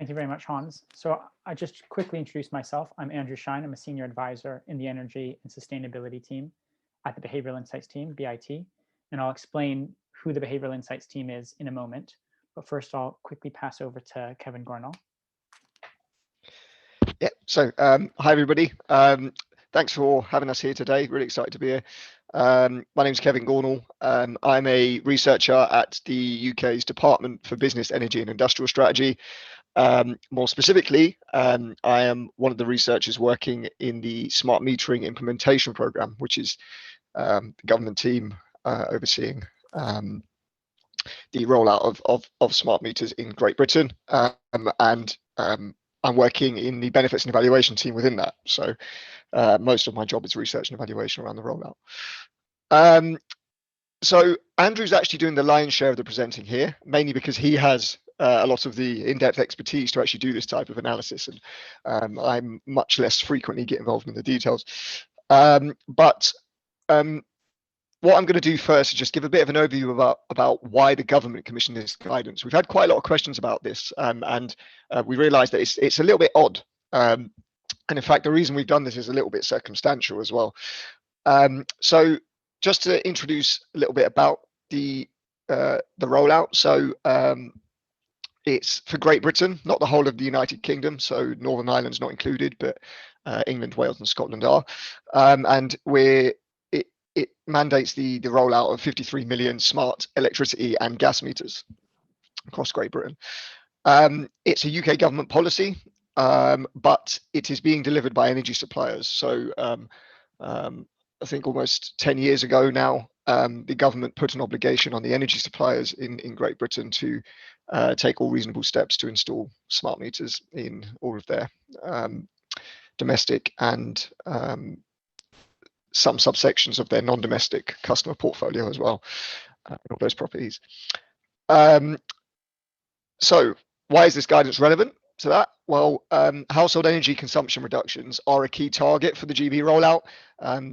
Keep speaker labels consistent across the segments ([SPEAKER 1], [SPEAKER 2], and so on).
[SPEAKER 1] Thank you very much, Hans. So I just quickly introduce myself. I'm Andrew Schein. I'm a senior advisor in the energy and sustainability team at the Behavioural Insights Team, BIT. And I'll explain who the Behavioural Insights Team is in a moment. But first, I'll quickly pass over to Kevin Gornall.
[SPEAKER 2] Yeah, so hi everybody. Thanks for having us here today. Really excited to be here. My name is Kevin Gornall. I'm a researcher at the UK's Department for Business, Energy and Industrial Strategy. More specifically, I am one of the researchers working in the smart metering implementation program, which is the government team overseeing the rollout of smart meters in Great Britain, and I'm working in the benefits and evaluation team within that. So most of my job is research and evaluation around the rollout. So Andrew's actually doing the lion's share of the presenting here, mainly because he has a lot of the in-depth expertise to actually do this type of analysis, and I'm much less frequently get involved in the details. What I'm going to do first is just give a bit of an overview about why the government commissioned this guidance. We've had quite a lot of questions about this, and we realised that it's a little bit odd. And in fact, the reason we've done this is a little bit circumstantial as well. So just to introduce a little bit about the rollout. So it's for Great Britain, not the whole of the United Kingdom. So Northern Ireland's not included, but England, Wales, and Scotland are. And it mandates the rollout of 53 million smart electricity and gas meters across Great Britain. It's a UK government policy, but it is being delivered by energy suppliers. So I think almost 10 years ago now, the government put an obligation on the energy suppliers in Great Britain to take all reasonable steps to install smart meters in all of their domestic and some subsections of their non-domestic customer portfolio as well, all those properties. So why is this guidance relevant to that? Well, household energy consumption reductions are a key target for the GB rollout.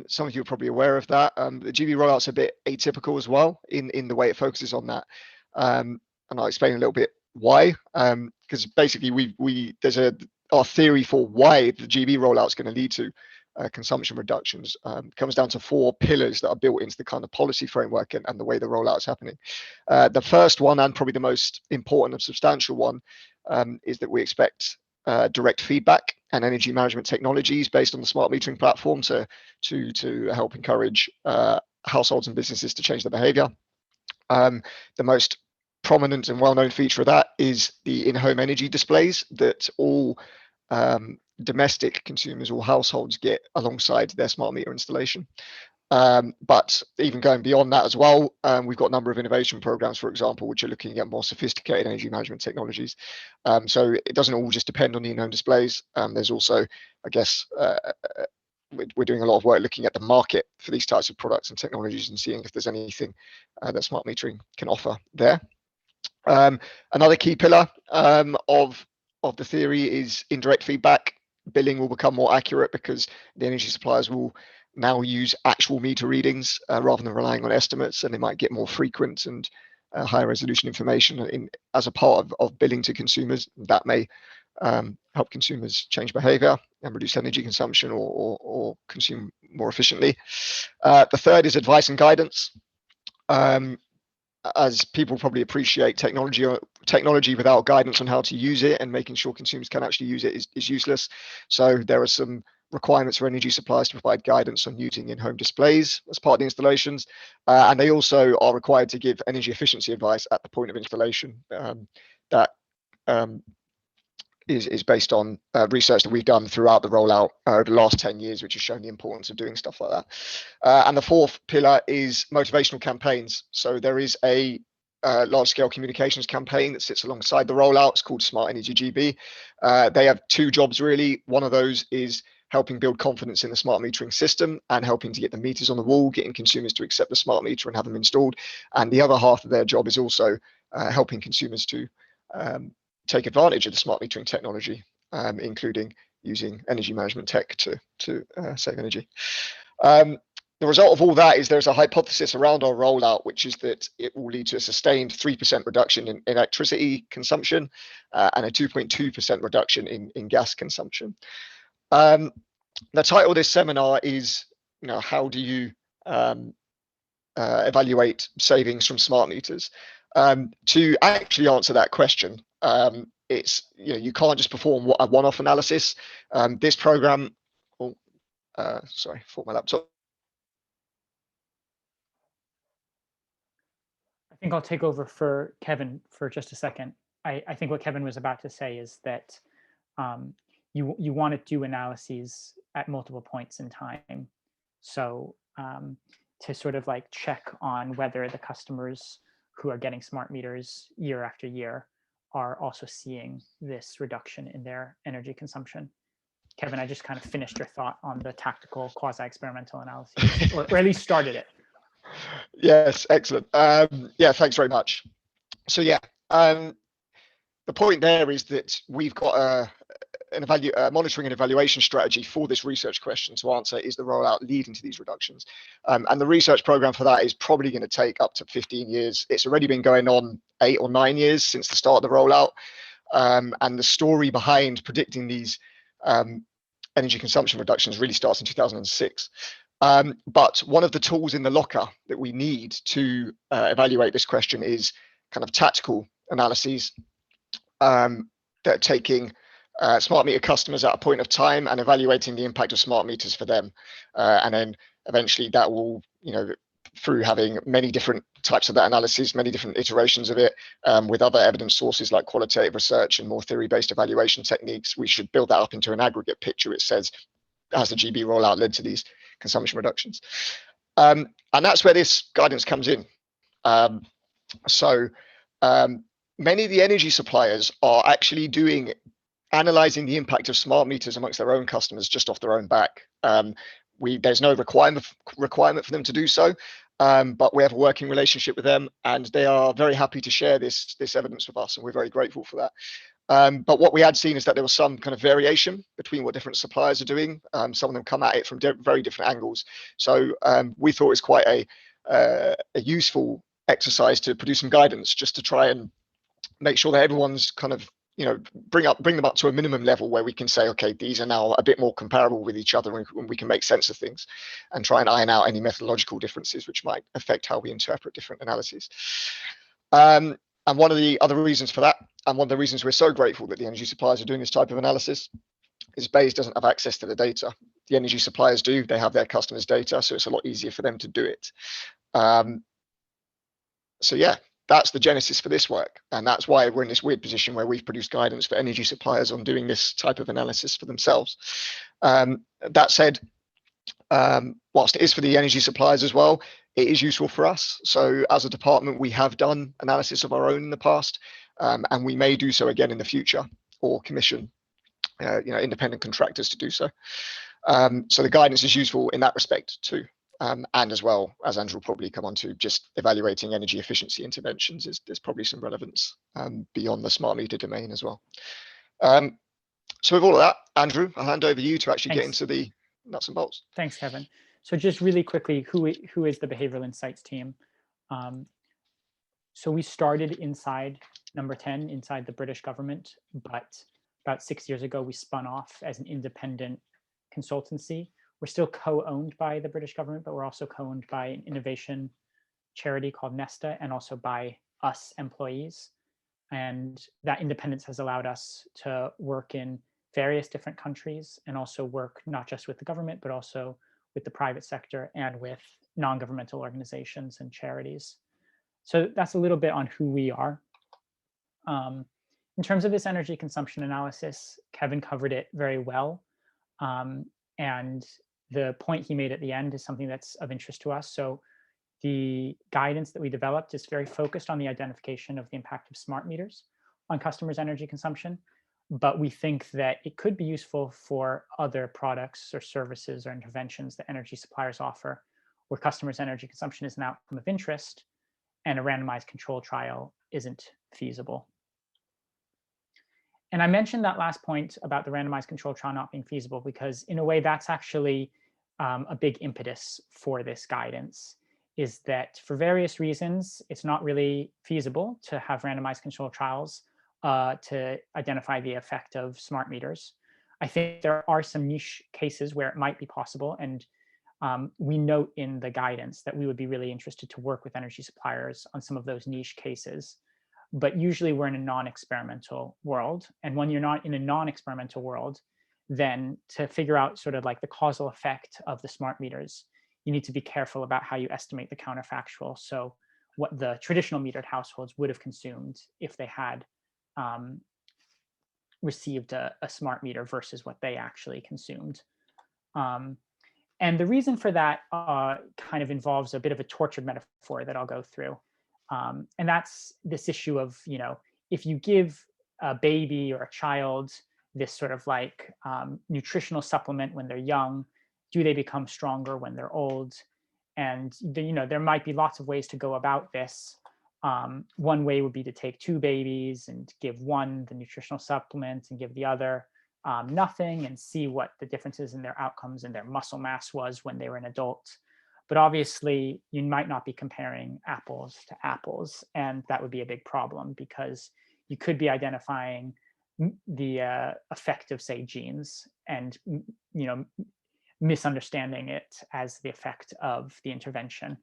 [SPEAKER 2] Some of you are probably aware of that. The GB rollout's a bit atypical as well in the way it focuses on that. And I'll explain a little bit why, because basically our theory for why the GB rollout is going to lead to consumption reductions comes down to 4 pillars that are built into the kind of policy framework and the way the rollout is happening. The first one, and probably the most important and substantial one, is that we expect direct feedback and energy management technologies based on the smart metering platform to help encourage households and businesses to change their behavior. The most prominent and well-known feature of that is the in-home energy displays that all domestic consumers or households get alongside their smart meter installation. But even going beyond that as well, we've got a number of innovation programs, for example, which are looking at more sophisticated energy management technologies. So it doesn't all just depend on the in-home displays. There's also, I guess, we're doing a lot of work looking at the market for these types of products and technologies and seeing if there's anything that smart metering can offer there. Another key pillar of the theory is indirect feedback. Billing will become more accurate because the energy suppliers will now use actual meter readings rather than relying on estimates, and they might get more frequent and higher resolution information as a part of billing to consumers. That may help consumers change behavior and reduce energy consumption or consume more efficiently. The third is advice and guidance. As people probably appreciate, technology without guidance on how to use it and making sure consumers can actually use it is useless. So there are some requirements for energy suppliers to provide guidance on using in-home displays as part of the installations, and they also are required to give energy efficiency advice at the point of installation. That is based on research that we've done throughout the rollout over the last 10 years, which has shown the importance of doing stuff like that. And the fourth pillar is motivational campaigns. So there is a large-scale communications campaign that sits alongside the rollout. It's called Smart Energy GB. They have 2 jobs really. One of those is helping build confidence in the smart metering system and helping to get the meters on the wall, getting consumers to accept the smart meter and have them installed. And the other half of their job is also helping consumers to take advantage of the smart metering technology, including using energy management tech to save energy. the result of all that is there's a hypothesis around our rollout, which is that it will lead to a sustained 3% reduction in electricity consumption and a 2.2% reduction in gas consumption. The title of this seminar is, how do you evaluate savings from smart meters? To actually answer that question, it's you can't just perform a one-off analysis. This program, sorry, for my laptop.
[SPEAKER 1] I think I'll take over for Kevin for just a second. I think what Kevin was about to say is that you want to do analyses at multiple points in time. So to sort of like check on whether the customers who are getting smart meters year after year are also seeing this reduction in their energy consumption. Kevin, I just kind of finished your thought on the tactical quasi-experimental analysis, or at least started it.
[SPEAKER 2] Yes, excellent. Yeah, thanks very much. So yeah, the point there is that we've got a monitoring and evaluation strategy for this research question to answer, is the rollout leading to these reductions? And the research program for that is probably going to take up to 15 years. It's already been going on 8 or 9 years since the start of the rollout. And the story behind predicting these energy consumption reductions really starts in 2006. But one of the tools in the locker that we need to evaluate this question is kind of tactical analyses that are taking smart meter customers at a point of time and evaluating the impact of smart meters for them. And then eventually that will, through having many different types of that analysis, many different iterations of it, with other evidence sources like qualitative research and more theory-based evaluation techniques, we should build that up into an aggregate picture. It says, has the GB rollout led to these consumption reductions? And that's where this guidance comes in. Many of the energy suppliers are actually analyzing the impact of smart meters amongst their own customers just off their own back. There's no requirement for them to do so, but we have a working relationship with them, and they are very happy to share this evidence with us, and we're very grateful for that. But what we had seen is that there was some kind of variation between what different suppliers are doing. Some of them come at it from very different angles. So we thought it was quite a useful exercise to produce some guidance, just to try and make sure that everyone's kind of, bring them up to a minimum level where we can say, okay, these are now a bit more comparable with each other, and we can make sense of things and try and iron out any methodological differences which might affect how we interpret different analyses. And one of the other reasons for that, and one of the reasons we're so grateful that the energy suppliers are doing this type of analysis, is BEIS doesn't have access to the data. The energy suppliers do. They have their customers' data, so it's a lot easier for them to do it. So yeah, that's the genesis for this work, and that's why we're in this weird position where we've produced guidance for energy suppliers on doing this type of analysis for themselves. That said, whilst it is for the energy suppliers as well, it is useful for us. So as a department, we have done analysis of our own in the past, and we may do so again in the future, or commission independent contractors to do so. So the guidance is useful in that respect too. And as well, as Andrew will probably come on to, just evaluating energy efficiency interventions, there's probably some relevance beyond the smart meter domain as well. So with all of that, Andrew, I'll hand over to you to actually get into the nuts and bolts.
[SPEAKER 1] Thanks, Kevin. So just really quickly, who is the Behavioural Insights team? So we started inside Number 10, inside the British government, but about 6 years ago, we spun off as an independent consultancy. We're still co-owned by the British government, but we're also co-owned by an innovation charity called Nesta, and also by us employees. And that independence has allowed us to work in various different countries, and also work not just with the government, but also with the private sector and with non-governmental organizations and charities. So that's a little bit on who we are. In terms of this energy consumption analysis, Kevin covered it very well. And the point he made at the end is something that's of interest to us. So the guidance that we developed is very focused on the identification of the impact of smart meters on customers' energy consumption. But we think that it could be useful for other products or services or interventions that energy suppliers offer, where customers' energy consumption is an outcome of interest and a randomized control trial isn't feasible. And I mentioned that last point about the randomized control trial not being feasible because in a way that's actually a big impetus for this guidance, is that for various reasons, it's not really feasible to have randomized controlled trials to identify the effect of smart meters. I think there are some niche cases where it might be possible, and we note in the guidance that we would be really interested to work with energy suppliers on some of those niche cases. But usually we're in a non-experimental world. And when you're not in a non-experimental world, then to figure out sort of like the causal effect of the smart meters, you need to be careful about how you estimate the counterfactual. So what the traditional metered households would have consumed if they had received a smart meter versus what they actually consumed. And the reason for that kind of involves a bit of a tortured metaphor that I'll go through. And that's this issue of, if you give a baby or a child this sort of like nutritional supplement when they're young, do they become stronger when they're old? And, there might be lots of ways to go about this. One way would be to take two babies and give one the nutritional supplement and give the other nothing, and see what the differences in their outcomes and their muscle mass was when they were an adult. But obviously, you might not be comparing apples to apples, and that would be a big problem because you could be identifying the effect of, say, genes, and misunderstanding it as the effect of the intervention.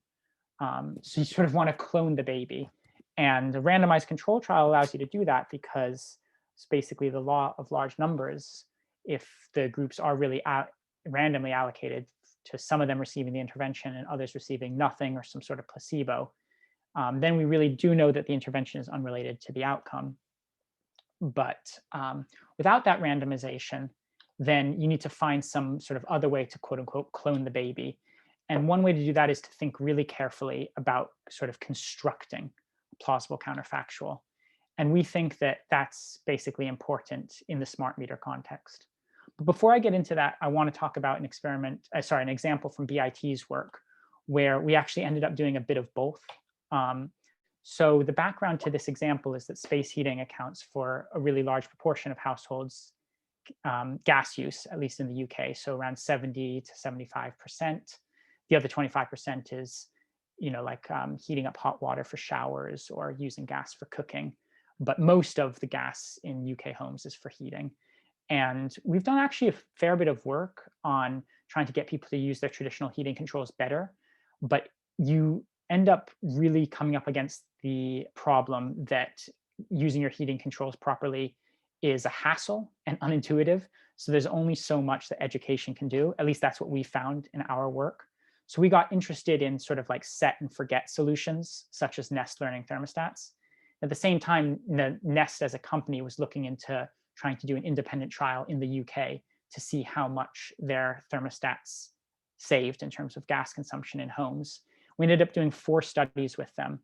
[SPEAKER 1] So you sort of want to clone the baby, and a randomized control trial allows you to do that because it's basically the law of large numbers. If the groups are really randomly allocated to some of them receiving the intervention and others receiving nothing or some sort of placebo, then we really do know that the intervention is unrelated to the outcome. But without that randomization, then you need to find some sort of other way to quote unquote clone the baby. And one way to do that is to think really carefully about sort of constructing a plausible counterfactual. And we think that that's basically important in the smart meter context. But before I get into that, I want to talk about an example from BIT's work where we actually ended up doing a bit of both. So the background to this example is that space heating accounts for a really large proportion of households' gas use, at least in the UK. So around 70 to 75%. The other 25% is, heating up hot water for showers or using gas for cooking. But most of the gas in UK homes is for heating. And we've done actually a fair bit of work on trying to get people to use their traditional heating controls better. But you end up really coming up against the problem that using your heating controls properly is a hassle and unintuitive. So there's only so much that education can do. At least that's what we found in our work. So we got interested in sort of like set and forget solutions, such as Nest learning thermostats. At the same time, Nest as a company was looking into trying to do an independent trial in the UK to see how much their thermostats saved in terms of gas consumption in homes. We ended up doing 4 studies with them.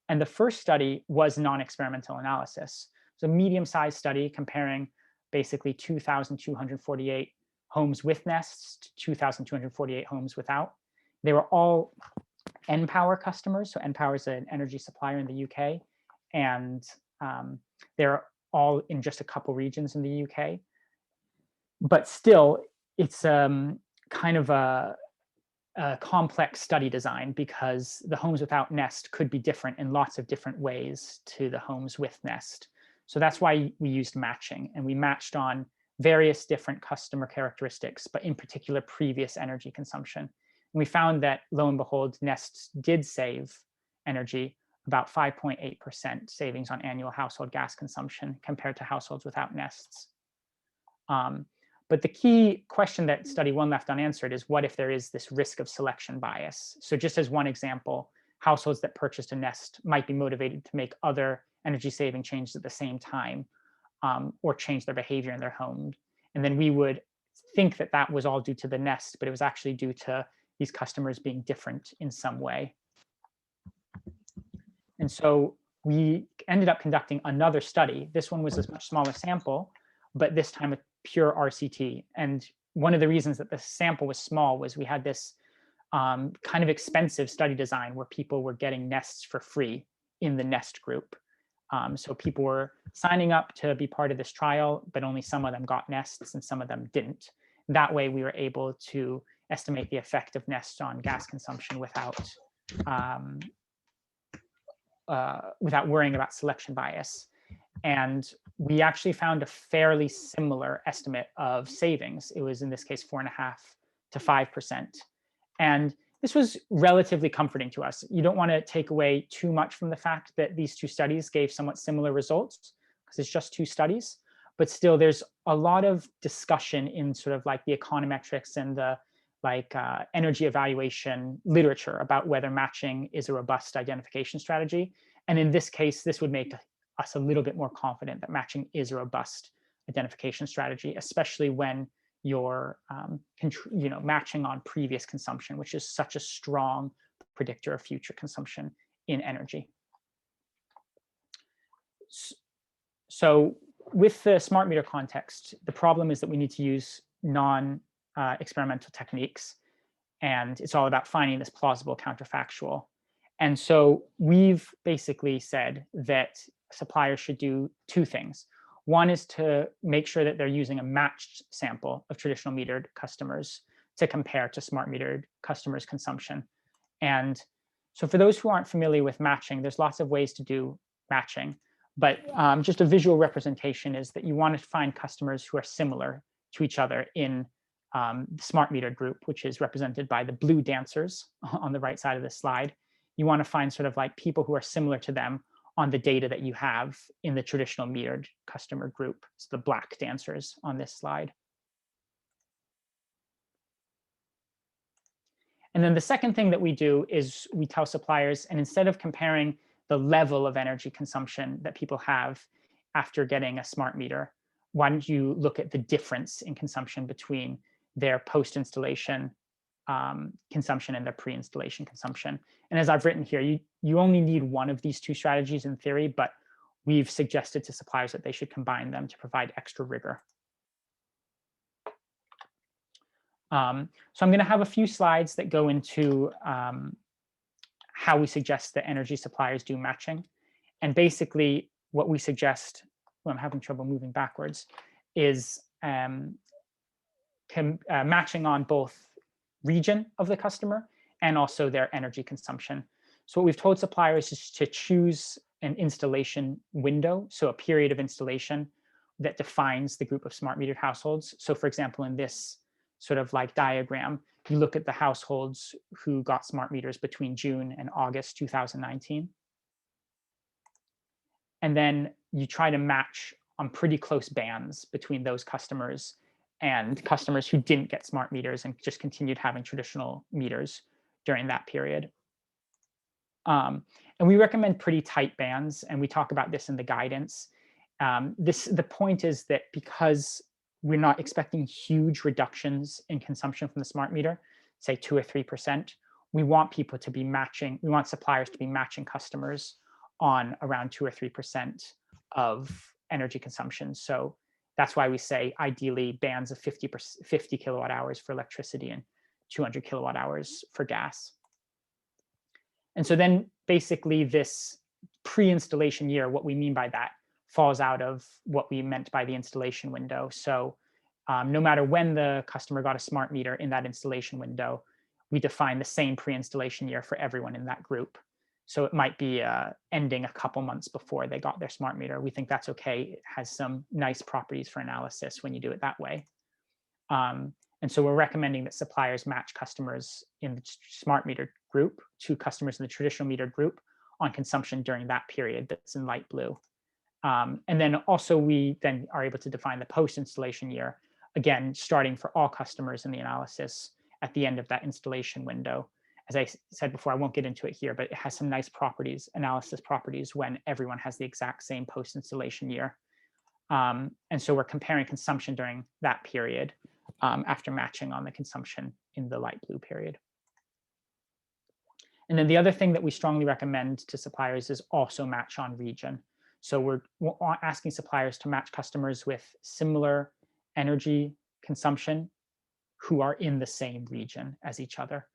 [SPEAKER 1] And the first study was non-experimental analysis. So a medium-sized study comparing basically 2,248 homes with Nests to 2,248 homes without. They were all npower customers. So npower is an energy supplier in the UK. And they're all in just a couple regions in the UK. But still, it's kind of a complex study design because the homes without Nest could be different in lots of different ways to the homes with Nest. So that's why we used matching, and we matched on various different customer characteristics, but in particular previous energy consumption. And we found that, lo and behold, Nests did save energy, about 5.8% savings on annual household gas consumption compared to households without Nests. But the key question that study 1 left unanswered is, what if there is this risk of selection bias? So just as one example, households that purchased a Nest might be motivated to make other energy saving changes at the same time, or change their behavior in their home. And then we would think that that was all due to the Nest, but it was actually due to these customers being different in some way. And so we ended up conducting another study. This one was a much smaller sample, but this time with pure RCT. And one of the reasons that the sample was small was we had this kind of expensive study design where people were getting Nests for free in the Nest group. So people were signing up to be part of this trial, but only some of them got Nests and some of them didn't. That way we were able to estimate the effect of Nesta on gas consumption without worrying about selection bias. And we actually found a fairly similar estimate of savings. It was, in this case, 4.5 to 5%. And this was relatively comforting to us. You don't want to take away too much from the fact that these two studies gave somewhat similar results, because it's just two studies. But still, there's a lot of discussion in sort of like the econometrics and the energy evaluation literature about whether matching is a robust identification strategy. And in this case, this would make us a little bit more confident that matching is a robust identification strategy, especially when you're matching on previous consumption, which is such a strong predictor of future consumption in energy. So with the smart meter context, the problem is that we need to use non-experimental techniques, and it's all about finding this plausible counterfactual. And so we've basically said that suppliers should do two things. One is to make sure that they're using a matched sample of traditional metered customers to compare to smart metered customers' consumption. And so for those who aren't familiar with matching, there's lots of ways to do matching. But just a visual representation is that you want to find customers who are similar to each other in the smart metered group, which is represented by the blue dancers on the right side of this slide. You want to find sort of like people who are similar to them on the data that you have in the traditional metered customer group. It's the black dancers on this slide. And then the second thing that we do is we tell suppliers, and instead of comparing the level of energy consumption that people have after getting a smart meter, why don't you look at the difference in consumption between their post-installation consumption and their pre-installation consumption. And as I've written here, you only need one of these two strategies in theory, but we've suggested to suppliers that they should combine them to provide extra rigor. So I'm going to have a few slides that go into how we suggest that energy suppliers do matching. And basically what we suggest, well, I'm having trouble moving backwards, is matching on both region of the customer and also their energy consumption. So what we've told suppliers is to choose an installation window, so a period of installation that defines the group of smart metered households. So for example, in this sort of like diagram, you look at the households who got smart meters between June and August 2019. And then you try to match on pretty close bands between those customers and customers who didn't get smart meters and just continued having traditional meters during that period. And we recommend pretty tight bands, and we talk about this in the guidance. The point is that because we're not expecting huge reductions in consumption from the smart meter, say 2 or 3%, we want people to be matching, we want suppliers to be matching customers on around 2 or 3% of energy consumption. So that's why we say ideally bands of 50 kilowatt hours for electricity and 200 kilowatt hours for gas. And so then basically this pre-installation year, what we mean by that falls out of what we meant by the installation window. So no matter when the customer got a smart meter in that installation window, we define the same pre-installation year for everyone in that group. So it might be ending a couple months before they got their smart meter. We think that's okay. It has some nice properties for analysis when you do it that way. And so we're recommending that suppliers match customers in the smart meter group to customers in the traditional meter group on consumption during that period that's in light blue. And then also we then are able to define the post-installation year, again, starting for all customers in the analysis at the end of that installation window. As I said before, I won't get into it here, but it has some nice properties, analysis properties, when everyone has the exact same post-installation year. And so we're comparing consumption during that period after matching on the consumption in the light blue period. And then the other thing that we strongly recommend to suppliers is also match on region. So we're asking suppliers to match customers with similar energy consumption who are in the same region as each other.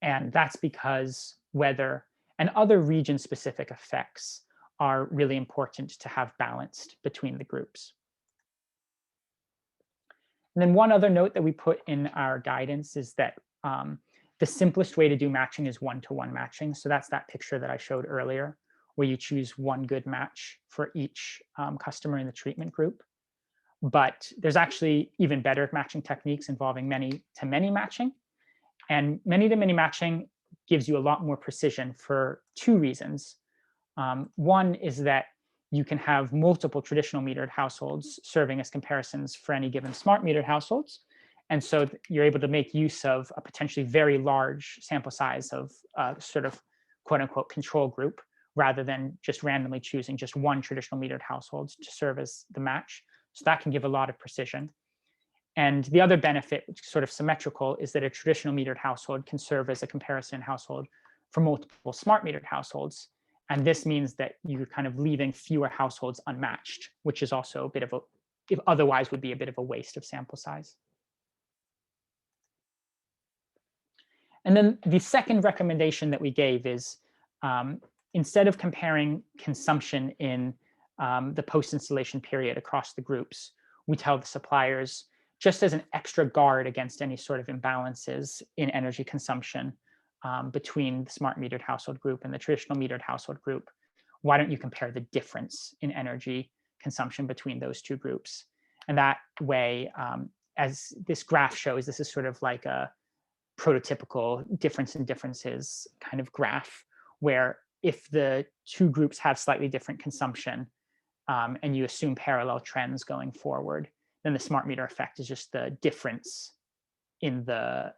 [SPEAKER 1] And that's because weather and other region-specific effects are really important to have balanced between the groups. And then one other note that we put in our guidance is that The simplest way to do matching is one-to-one matching. So that's that picture that I showed earlier, where you choose one good match for each customer in the treatment group. But there's actually even better matching techniques involving many-to-many matching. And many-to-many matching gives you a lot more precision for two reasons. One is that you can have multiple traditional metered households serving as comparisons for any given smart metered households. And so you're able to make use of a potentially very large sample size of sort of quote unquote control group, rather than just randomly choosing just one traditional metered household to serve as the match. So that can give a lot of precision. And the other benefit, which is sort of symmetrical, is that a traditional metered household can serve as a comparison household for multiple smart metered households. And this means that you're kind of leaving fewer households unmatched, which is also a bit of a, if otherwise would be a bit of a waste of sample size. And then the second recommendation that we gave is instead of comparing consumption in the post-installation period across the groups, we tell the suppliers, just as an extra guard against any sort of imbalances in energy consumption between the smart metered household group and the traditional metered household group, why don't you compare the difference in energy consumption between those two groups? And that way, as this graph shows, this is sort of like a prototypical difference in differences kind of graph, where if the two groups have slightly different consumption and you assume parallel trends going forward, then the smart meter effect is just the difference in the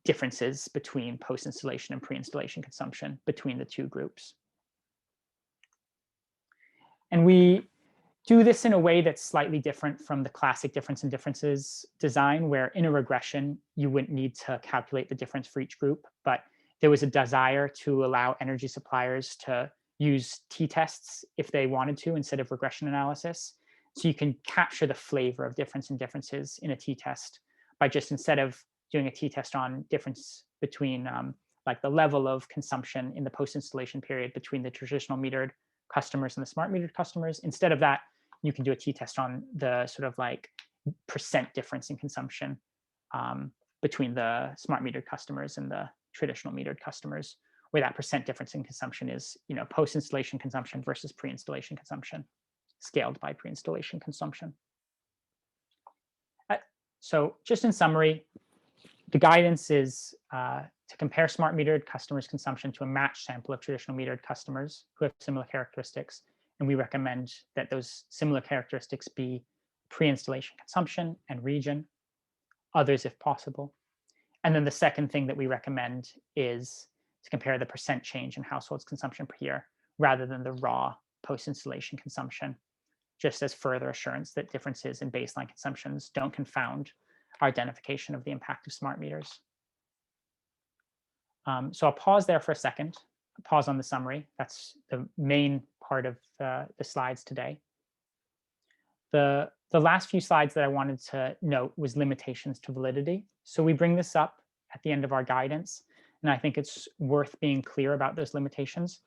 [SPEAKER 1] differences between post-installation and pre-installation consumption between the two groups. And we do this in a way that's slightly different from the classic difference in differences design, where in a regression, you wouldn't need to calculate the difference for each group, but there was a desire to allow energy suppliers to use t-tests if they wanted to instead of regression analysis. So you can capture the flavor of difference in differences in a t-test by just, instead of doing a t-test on difference between like the level of consumption in the post-installation period between the traditional metered customers and the smart metered customers, instead of that, you can do a t-test on the sort of like percent difference in consumption between the smart metered customers and the traditional metered customers, where that percent difference in consumption is, you know, post-installation consumption versus pre-installation consumption, scaled by pre-installation consumption. So just in summary, the guidance is to compare smart metered customers' consumption to a matched sample of traditional metered customers who have similar characteristics. And we recommend that those similar characteristics be pre-installation consumption and region, others if possible. And then the second thing that we recommend is to compare the percent change in households' consumption per year rather than the raw post-installation consumption, just as further assurance that differences in baseline consumptions don't confound our identification of the impact of smart meters. So I'll pause there for a second, pause on the summary. That's the main part of the slides today. The last few slides that I wanted to note was limitations to validity. So we bring this up at the end of our guidance, and I think it's worth being clear about those limitations,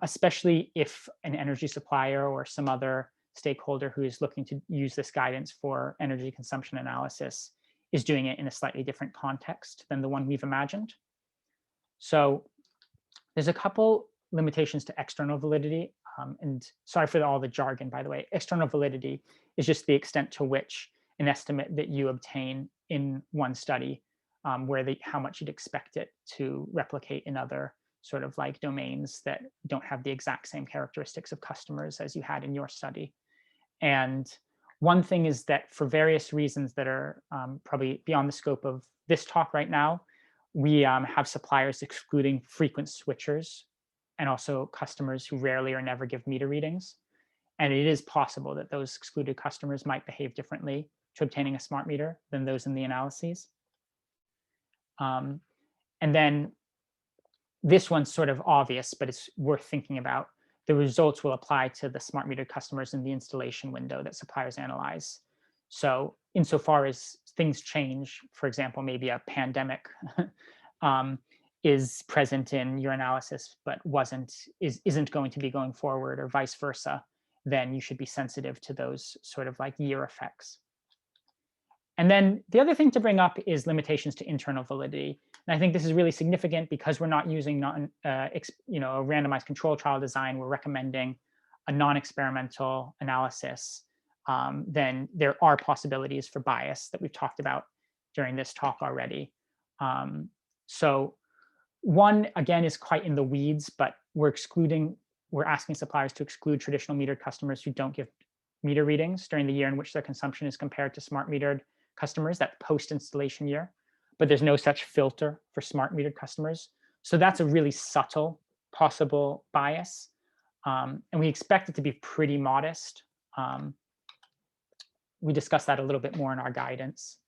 [SPEAKER 1] especially if an energy supplier or some other stakeholder who is looking to use this guidance for energy consumption analysis is doing it in a slightly different context than the one we've imagined. So there's a couple limitations to external validity. And sorry for all the jargon, by the way. External validity is just the extent to which an estimate that you obtain in one study, how much you'd expect it to replicate in other sort of like domains that don't have the exact same characteristics of customers as you had in your study. And one thing is that for various reasons that are probably beyond the scope of this talk right now, we have suppliers excluding frequent switchers and also customers who rarely or never give meter readings. And it is possible that those excluded customers might behave differently to obtaining a smart meter than those in the analyses. And then this one's sort of obvious, but it's worth thinking about. The results will apply to the smart meter customers in the installation window that suppliers analyze. So insofar as things change, for example, maybe a pandemic is present in your analysis, but isn't going to be going forward, or vice versa, then you should be sensitive to those sort of like year effects. And then the other thing to bring up is limitations to internal validity. And I think this is really significant because we're not using a randomized control trial design. We're recommending a non-experimental analysis. Then there are possibilities for bias that we've talked about during this talk already. So one, again, is quite in the weeds, but we're asking suppliers to exclude traditional metered customers who don't give meter readings during the year in which their consumption is compared to smart metered customers, that post-installation year. But there's no such filter for smart metered customers. So that's a really subtle possible bias. And we expect it to be pretty modest. We discussed that a little bit more in our guidance.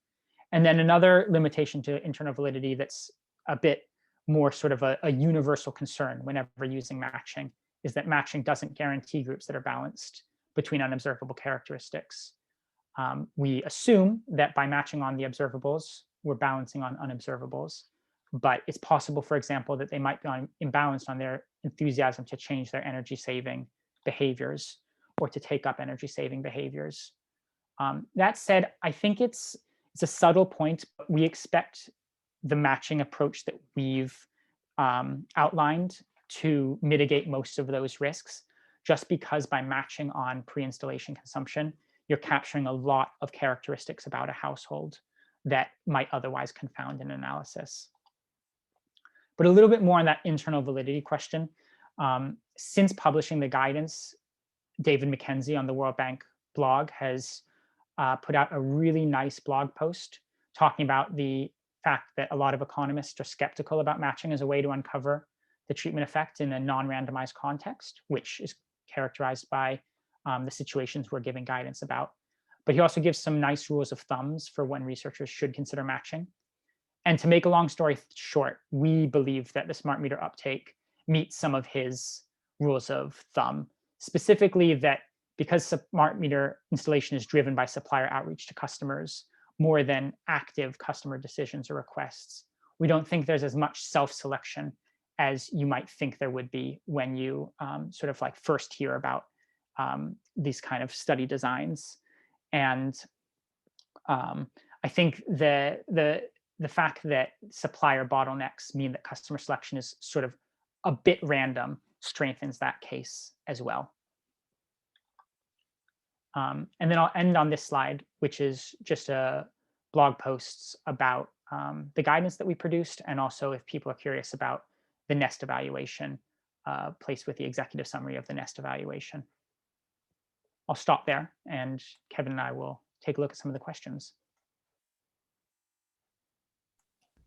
[SPEAKER 1] And then another limitation to internal validity that's a bit more sort of a universal concern whenever using matching is that matching doesn't guarantee groups that are balanced between unobservable characteristics. We assume that by matching on the observables, we're balancing on unobservables. But it's possible, for example, that they might be imbalanced on their enthusiasm to change their energy-saving behaviors or to take up energy-saving behaviors. That said, I think it's a subtle point. But we expect the matching approach that we've outlined to mitigate most of those risks, just because by matching on pre-installation consumption, you're capturing a lot of characteristics about a household that might otherwise confound an analysis. But a little bit more on that internal validity question. Since publishing the guidance, David McKenzie on the World Bank blog has put out a really nice blog post talking about the fact that a lot of economists are skeptical about matching as a way to uncover the treatment effect in a non-randomized context, which is characterized by the situations we're giving guidance about. But he also gives some nice rules of thumbs for when researchers should consider matching. And to make a long story short, we believe that the smart meter uptake meets some of his rules of thumb, specifically that because smart meter installation is driven by supplier outreach to customers more than active customer decisions or requests, we don't think there's as much self-selection as you might think there would be when you sort of like first hear about these kind of study designs. And I think the fact that supplier bottlenecks mean that customer selection is sort of a bit random strengthens that case as well. And then I'll end on this slide, which is just a blog posts about the guidance that we produced, and also if people are curious about the Nesta evaluation placed with the executive summary of the Nesta evaluation. I'll stop there, and Kevin and I will take a look at some of the questions.